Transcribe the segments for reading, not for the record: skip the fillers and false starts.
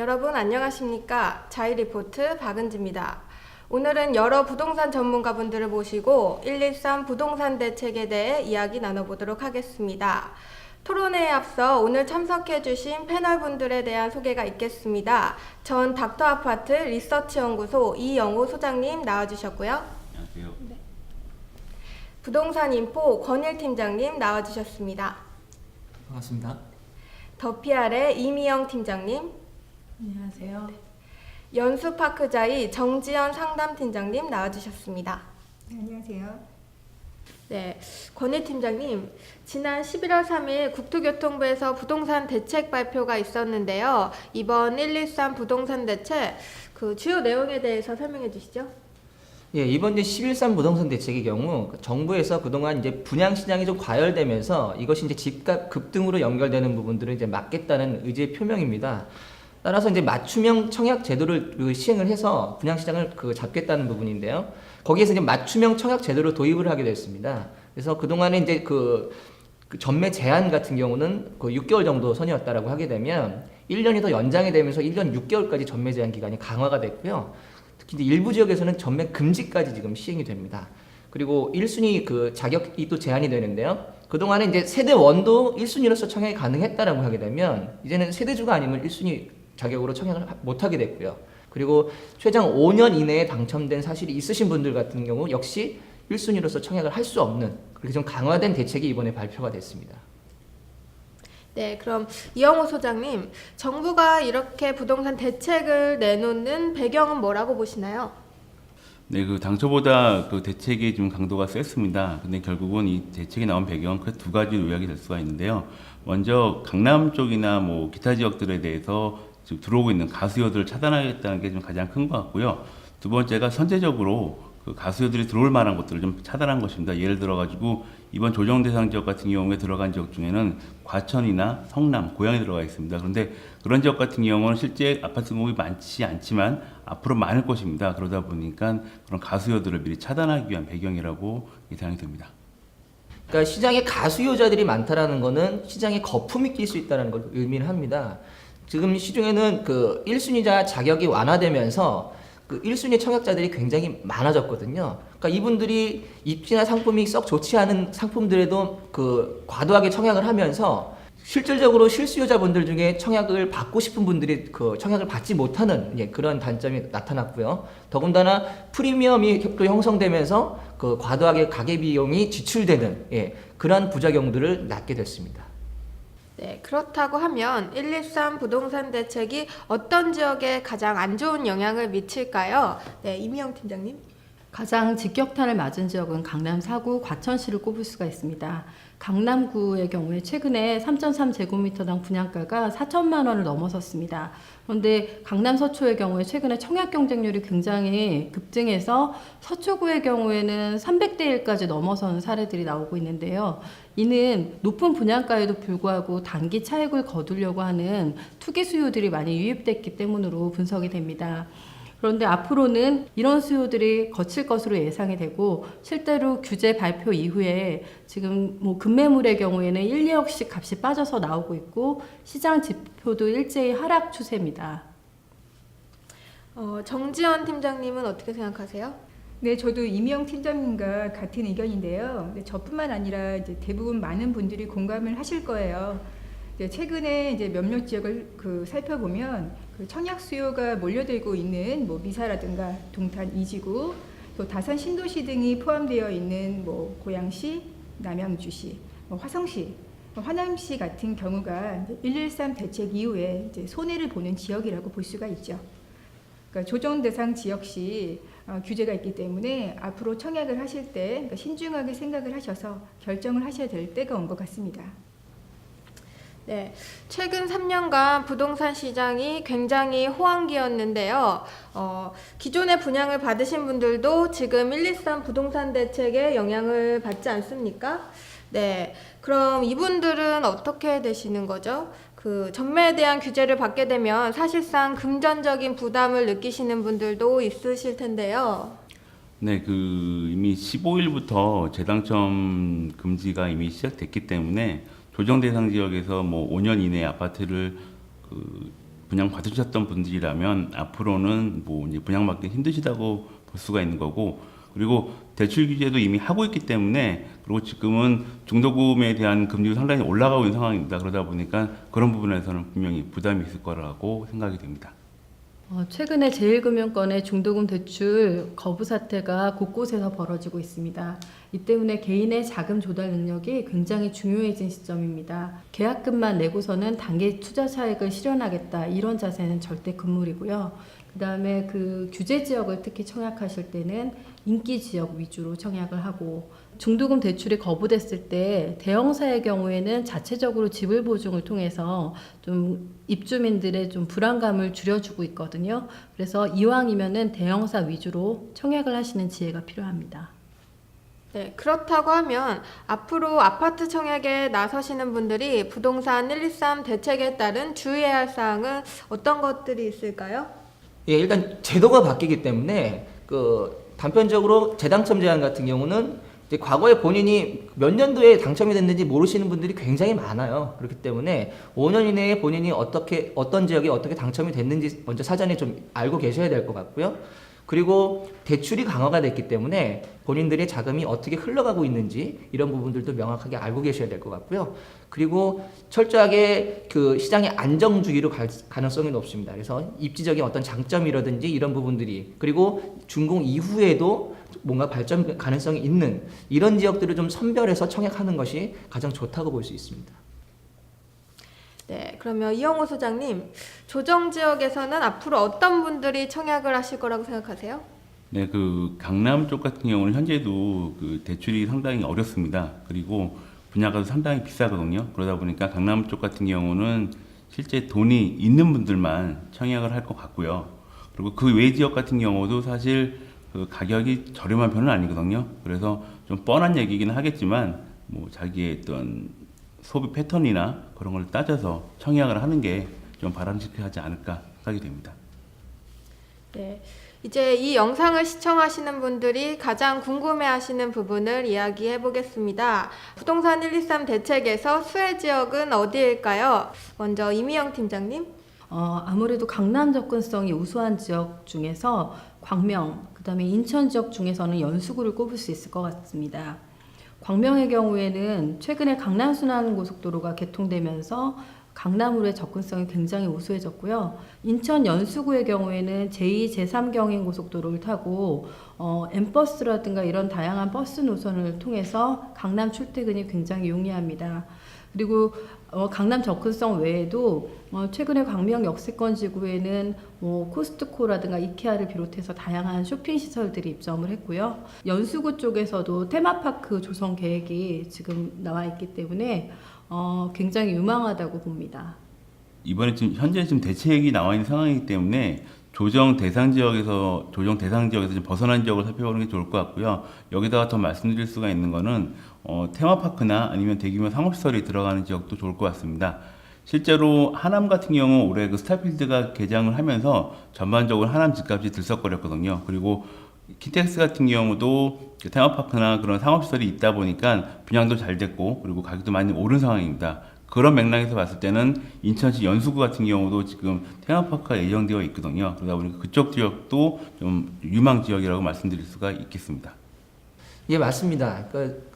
여러분 안녕하십니까? 자이리포트 박은지입니다. 오늘은 여러 부동산 전문가분들을 모시고 113 부동산 대책에 대해 이야기 나눠보도록 하겠습니다. 토론회에 앞서 오늘 참석해주신 패널분들에 대한 소개가 있겠습니다. 전 닥터아파트 리서치연구소 이영호 소장님 나와주셨고요. 안녕하세요. 네. 부동산인포 권일 팀장님 나와주셨습니다. 반갑습니다. 더피알의 이미영 팀장님, 안녕하세요. 연수파크자이 정지연 상담팀장님 나와주셨습니다. 안녕하세요. 네, 권일 팀장님, 지난 11월 3일 국토교통부에서 부동산 대책 발표가 있었는데요. 이번 113 부동산 대책 그 주요 내용에 대해서 설명해 주시죠. 예, 이번 이제 11.3 부동산 대책의 경우 정부에서 그동안 이제 분양 시장이 좀 과열되면서 이것이 이제 집값 급등으로 연결되는 부분들을 이제 막겠다는 의지의 표명입니다. 따라서 이제 맞춤형 청약 제도를 시행을 해서 분양 시장을 잡겠다는 부분인데요. 거기에서 이제 맞춤형 청약 제도를 도입을 하게 됐습니다. 그래서 그동안에 이제 그 전매 제한 같은 경우는 6개월 정도 선이었다라고 하게 되면 1년이 더 연장이 되면서 1년 6개월까지 전매 제한 기간이 강화가 됐고요. 특히 이제 일부 지역에서는 전매 금지까지 지금 시행이 됩니다. 그리고 1순위 자격이 또 제한이 되는데요. 그동안에 이제 세대 1도 1순위로서 청약이 가능했다라고 하게 되면 이제는 세대주가 아니면 1순위 자격으로 청약을 못하게 됐고요. 그리고 최장 5년 이내에 당첨된 사실이 있으신 분들 같은 경우 역시 1순위로서 청약을 할 수 없는 그렇게 좀 강화된 대책이 이번에 발표가 됐습니다. 네, 그럼 이영호 소장님, 정부가 이렇게 부동산 대책을 내놓는 배경은 뭐라고 보시나요? 네, 당초보다 대책이 좀 강도가 셌습니다. 근데 결국은 이 대책이 나온 배경은 그 두 가지 요약이 될 수가 있는데요. 먼저 강남 쪽이나 기타 지역들에 대해서 지금 들어오고 있는 가수요들을 차단하겠다는 게 좀 가장 큰 것 같고요. 두 번째가 선제적으로 가수요들이 들어올 만한 것들을 좀 차단한 것입니다. 예를 들어가지고 이번 조정 대상 지역 같은 경우에 들어간 지역 중에는 과천이나 성남, 고양이 들어가 있습니다. 그런데 그런 지역 같은 경우는 실제 아파트 공급이 많지 않지만 앞으로 많을 것입니다. 그러다 보니까 그런 가수요들을 미리 차단하기 위한 배경이라고 예상이 됩니다. 그러니까 시장에 가수요자들이 많다라는 거는 시장에 거품이 낄 수 있다는 걸 의미를 합니다. 지금 시중에는 1순위자 자격이 완화되면서 1순위 청약자들이 굉장히 많아졌거든요. 그러니까 이분들이 입지나 상품이 썩 좋지 않은 상품들에도 과도하게 청약을 하면서 실질적으로 실수요자분들 중에 청약을 받고 싶은 분들이 청약을 받지 못하는 그런 단점이 나타났고요. 더군다나 프리미엄이 또 형성되면서 과도하게 가계 비용이 지출되는 그런 부작용들을 낳게 됐습니다. 네, 그렇다고 하면 113 부동산 대책이 어떤 지역에 가장 안 좋은 영향을 미칠까요? 네, 이미영 팀장님. 가장 직격탄을 맞은 지역은 강남 4구 과천시를 꼽을 수가 있습니다. 강남구의 경우에 최근에 3.3제곱미터당 분양가가 4천만 원을 넘어섰습니다. 그런데 강남 서초의 경우에 최근에 청약 경쟁률이 굉장히 급증해서 서초구의 경우에는 300대 1까지 넘어서는 사례들이 나오고 있는데요. 이는 높은 분양가에도 불구하고 단기 차익을 거두려고 하는 투기 수요들이 많이 유입됐기 때문으로 분석이 됩니다. 그런데 앞으로는 이런 수요들이 거칠 것으로 예상이 되고 실제로 규제 발표 이후에 지금 급매물의 경우에는 1, 2억씩 값이 빠져서 나오고 있고 시장 지표도 일제히 하락 추세입니다. 정지연 팀장님은 어떻게 생각하세요? 네, 저도 이미영 팀장님과 같은 의견인데요. 저뿐만 아니라 이제 대부분 많은 분들이 공감을 하실 거예요. 최근에 이제 몇몇 지역을 살펴보면 청약 수요가 몰려들고 있는 미사라든가 동탄 이지구, 또 다산 신도시 등이 포함되어 있는 고양시, 남양주시, 화성시, 화남시 같은 경우가 113 대책 이후에 이제 손해를 보는 지역이라고 볼 수가 있죠. 그러니까 조정 대상 지역 시 규제가 있기 때문에 앞으로 청약을 하실 때 신중하게 생각을 하셔서 결정을 하셔야 될 때가 온 것 같습니다. 네, 최근 3년간 부동산 시장이 굉장히 호황기였는데요. 기존의 분양을 받으신 분들도 지금 113 부동산 대책에 영향을 받지 않습니까? 네, 그럼 이분들은 어떻게 되시는 거죠? 전매에 대한 규제를 받게 되면 사실상 금전적인 부담을 느끼시는 분들도 있으실 텐데요. 네, 이미 15일부터 재당첨 금지가 이미 시작됐기 때문에 조정 대상 지역에서 5년 이내 아파트를 분양 받으셨던 분들이라면 앞으로는 뭐 이제 분양받기 힘드시다고 볼 수가 있는 거고, 그리고 대출 규제도 이미 하고 있기 때문에, 그리고 지금은 중도금에 대한 금리도 상당히 올라가고 있는 상황입니다. 그러다 보니까 그런 부분에서는 분명히 부담이 있을 거라고 생각이 됩니다. 최근에 제1금융권의 중도금 대출 거부 사태가 곳곳에서 벌어지고 있습니다. 이 때문에 개인의 자금 조달 능력이 굉장히 중요해진 시점입니다. 계약금만 내고서는 단기 투자 차익을 실현하겠다, 이런 자세는 절대 금물이고요. 그 다음에 그 규제 지역을 특히 청약하실 때는 인기 지역 위주로 청약을 하고, 중도금 대출이 거부됐을 때 대형사의 경우에는 자체적으로 지불 보증을 통해서 좀 입주민들의 좀 불안감을 줄여주고 있거든요. 그래서 이왕이면은 대형사 위주로 청약을 하시는 지혜가 필요합니다. 네, 그렇다고 하면 앞으로 아파트 청약에 나서시는 분들이 부동산 123 대책에 따른 주의해야 할 사항은 어떤 것들이 있을까요? 예, 일단 제도가 바뀌기 때문에 그 단편적으로 재당첨 제한 같은 경우는 이제 과거에 본인이 몇 년도에 당첨이 됐는지 모르시는 분들이 굉장히 많아요. 그렇기 때문에 5년 이내에 본인이 어떤 지역에 어떻게 당첨이 됐는지 먼저 사전에 좀 알고 계셔야 될 것 같고요. 그리고 대출이 강화가 됐기 때문에 본인들의 자금이 어떻게 흘러가고 있는지 이런 부분들도 명확하게 알고 계셔야 될 것 같고요. 그리고 철저하게 그 시장의 안정주의로 갈 가능성이 높습니다. 그래서 입지적인 어떤 장점이라든지 이런 부분들이, 그리고 준공 이후에도 뭔가 발전 가능성이 있는 이런 지역들을 좀 선별해서 청약하는 것이 가장 좋다고 볼 수 있습니다. 네, 그러면 이영호 소장님, 조정 지역에서는 앞으로 어떤 분들이 청약을 하실 거라고 생각하세요? 네, 그 강남 쪽 같은 경우는 현재도 그 대출이 상당히 어렵습니다. 그리고 분야가 상당히 비싸거든요. 그러다 보니까 강남 쪽 같은 경우는 실제 돈이 있는 분들만 청약을 할 것 같고요. 그리고 그 외 지역 같은 경우도 사실 그 가격이 저렴한 편은 아니거든요. 그래서 좀 뻔한 얘기긴 하겠지만 뭐 자기의 어떤 소비 패턴이나 그런 걸 따져서 청약을 하는 게 좀 바람직하지 않을까 생각이 됩니다. 네, 이제 이 영상을 시청하시는 분들이 가장 궁금해하시는 부분을 이야기해 보겠습니다. 부동산 123 대책에서 수혜 지역은 어디일까요? 먼저 이미영 팀장님. 아무래도 강남 접근성이 우수한 지역 중에서 광명, 그다음에 인천 지역 중에서는 연수구를 꼽을 수 있을 것 같습니다. 광명의 경우에는 최근에 강남 순환고속도로가 개통되면서 강남으로의 접근성이 굉장히 우수해졌고요. 인천 연수구의 경우에는 제2, 제3 경인 고속도로를 타고 M버스라든가 이런 다양한 버스 노선을 통해서 강남 출퇴근이 굉장히 용이합니다. 그리고 강남 접근성 외에도 최근에 광명 역세권 지구에는 뭐 코스트코라든가 이케아를 비롯해서 다양한 쇼핑 시설들이 입점을 했고요. 연수구 쪽에서도 테마파크 조성 계획이 지금 나와 있기 때문에 굉장히 유망하다고 봅니다. 이번에 지금 현재 지금 대책이 나와 있는 상황이기 때문에 조정 대상 지역에서 좀 벗어난 지역을 살펴보는 게 좋을 것 같고요. 여기다가 더 말씀드릴 수가 있는 거는 테마파크나 아니면 대규모 상업시설이 들어가는 지역도 좋을 것 같습니다. 실제로 하남 같은 경우 올해 그 스타필드가 개장을 하면서 전반적으로 하남 집값이 들썩거렸거든요. 그리고 키텍스 같은 경우도 그 테마파크나 그런 상업시설이 있다 보니까 분양도 잘 됐고, 그리고 가격도 많이 오른 상황입니다. 그런 맥락에서 봤을 때는 인천시 연수구 같은 경우도 지금 테마파크가 예정되어 있거든요. 그러다 보니까 그쪽 지역도 좀 유망 지역이라고 말씀드릴 수가 있겠습니다. 예, 맞습니다.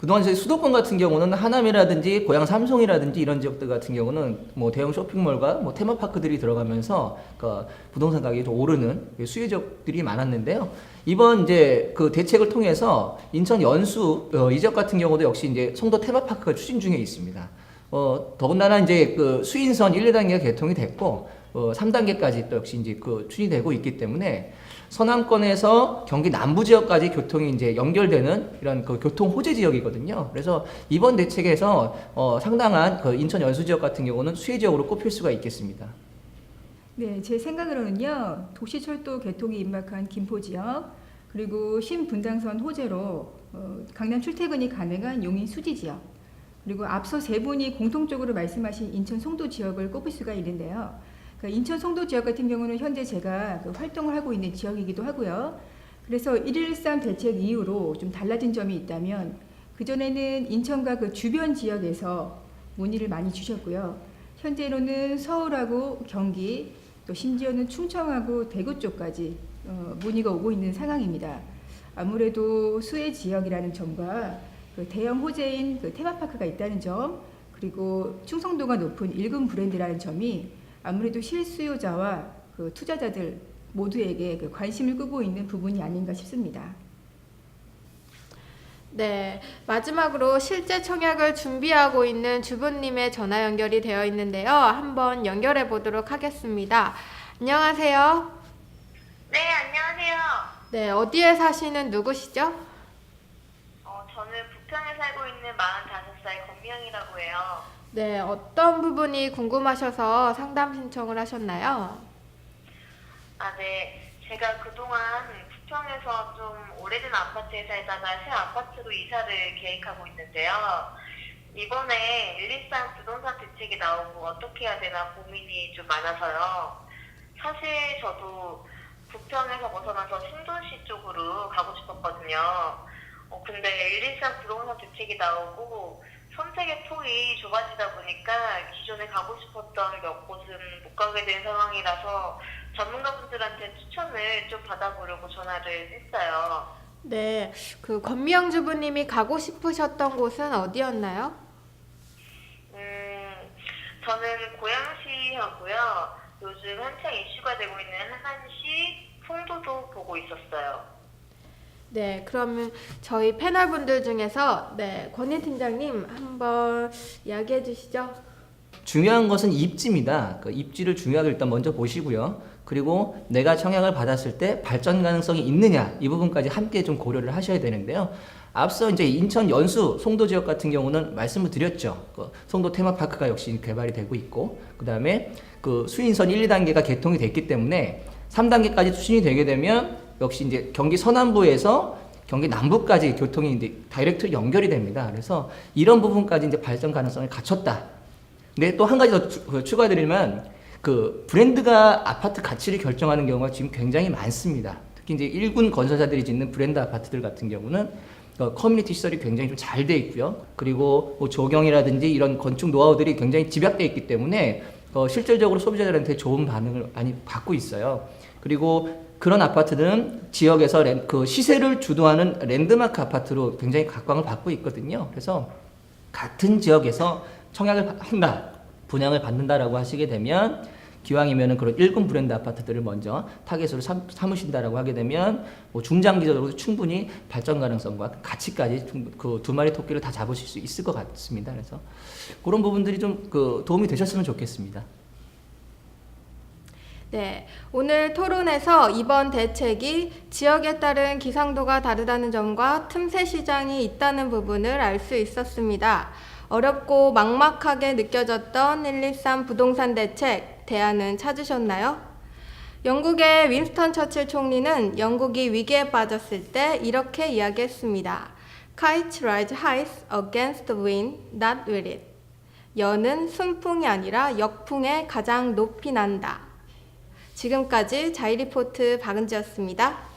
그동안 저희 수도권 같은 경우는 하남이라든지 고양 삼성이라든지 이런 지역들 같은 경우는 뭐 대형 쇼핑몰과 뭐 테마파크들이 들어가면서 그 부동산 가격이 좀 오르는 수혜 지역들이 많았는데요. 이번 이제 그 대책을 통해서 인천 연수 이 지역 같은 경우도 역시 이제 송도 테마파크가 추진 중에 있습니다. 더군다나 이제 그 수인선 1, 2단계가 개통이 됐고 3단계까지 또 역시 이제 그 추진이 되고 있기 때문에 서남권에서 경기 남부 지역까지 교통이 이제 연결되는 이런 그 교통 호재 지역이거든요. 그래서 이번 대책에서 상당한 그 인천 연수 지역 같은 경우는 수혜 지역으로 꼽힐 수가 있겠습니다. 네, 제 생각으로는요, 도시철도 개통이 임박한 김포 지역, 그리고 신분당선 호재로 강남 출퇴근이 가능한 용인 수지 지역, 그리고 앞서 세 분이 공통적으로 말씀하신 인천 송도 지역을 꼽을 수가 있는데요. 그러니까 인천 송도 지역 같은 경우는 현재 제가 활동을 하고 있는 지역이기도 하고요. 그래서 113 대책 이후로 좀 달라진 점이 있다면, 그전에는 인천과 그 주변 지역에서 문의를 많이 주셨고요. 현재로는 서울하고 경기, 또 심지어는 충청하고 대구 쪽까지 문의가 오고 있는 상황입니다. 아무래도 수해 지역이라는 점과 그 대형 호재인 그 테마파크가 있다는 점, 그리고 충성도가 높은 1군 브랜드라는 점이 아무래도 실수요자와 그 투자자들 모두에게 그 관심을 끄고 있는 부분이 아닌가 싶습니다. 네, 마지막으로 실제 청약을 준비하고 있는 주부님의 전화 연결이 되어 있는데요. 한번 연결해 보도록 하겠습니다. 안녕하세요. 네, 안녕하세요. 네, 어디에 사시는 누구시죠? 저는 부평에 살고 있는 45살 권미영이라고 해요. 네, 어떤 부분이 궁금하셔서 상담 신청을 하셨나요? 네. 제가 그동안 부평에서 좀 오래된 아파트에 살다가 새 아파트로 이사를 계획하고 있는데요. 이번에 113 부동산 대책이 나오고 어떻게 해야 되나 고민이 좀 많아서요. 사실 저도 부평에서 벗어나서 신도시 쪽으로 가고 싶었거든요. 근데 113 부동산 대책이 나오고 선택의 폭이 좁아지다 보니까 기존에 가고 싶었던 몇 곳은 못 가게 된 상황이라서 전문가분들한테 추천을 좀 받아보려고 전화를 했어요. 네, 그 권미영 주부님이 가고 싶으셨던 곳은 어디였나요? 저는 고양시하고요. 요즘 한창 이슈가 되고 있는 하남시, 송도도 보고 있었어요. 네, 그러면 저희 패널분들 중에서 권희 팀장님 한번 이야기해 주시죠. 중요한 것은 입지입니다. 그 입지를 중요하게 일단 먼저 보시고요. 그리고 내가 청약을 받았을 때 발전 가능성이 있느냐 이 부분까지 함께 좀 고려를 하셔야 되는데요. 앞서 이제 인천 연수 송도 지역 같은 경우는 말씀을 드렸죠. 그 송도 테마파크가 역시 개발이 되고 있고, 그 다음에 그 수인선 1, 2단계가 개통이 됐기 때문에 3단계까지 추진이 되게 되면 역시 이제 경기 서남부에서 경기 남부까지 교통이 이제 다이렉트로 연결이 됩니다. 그래서 이런 부분까지 이제 발전 가능성을 갖췄다. 근데 또 한 가지 더 추가드리면 그 브랜드가 아파트 가치를 결정하는 경우가 지금 굉장히 많습니다. 특히 이제 1군 건설사들이 짓는 브랜드 아파트들 같은 경우는 커뮤니티 시설이 굉장히 좀 잘 돼 있고요. 그리고 뭐 조경이라든지 이런 건축 노하우들이 굉장히 집약돼 있기 때문에 실질적으로 소비자들한테 좋은 반응을 많이 받고 있어요. 그리고 그런 아파트들은 지역에서 그 시세를 주도하는 랜드마크 아파트로 굉장히 각광을 받고 있거든요. 그래서 같은 지역에서 청약을 한다, 분양을 받는다라고 하시게 되면 기왕이면은 그런 1군 브랜드 아파트들을 먼저 타겟으로 삼으신다라고 하게 되면 뭐 중장기적으로 충분히 발전 가능성과 가치까지 그 두 마리 토끼를 다 잡으실 수 있을 것 같습니다. 그래서 그런 부분들이 좀 그 도움이 되셨으면 좋겠습니다. 네, 오늘 토론에서 이번 대책이 지역에 따른 기상도가 다르다는 점과 틈새 시장이 있다는 부분을 알 수 있었습니다. 어렵고 막막하게 느껴졌던 113 부동산 대책, 대안은 찾으셨나요? 영국의 윈스턴 처칠 총리는 영국이 위기에 빠졌을 때 이렇게 이야기했습니다. Kites rise high against the wind, not with it. 여는 순풍이 아니라 역풍에 가장 높이 난다. 지금까지 자이리포트 박은지였습니다.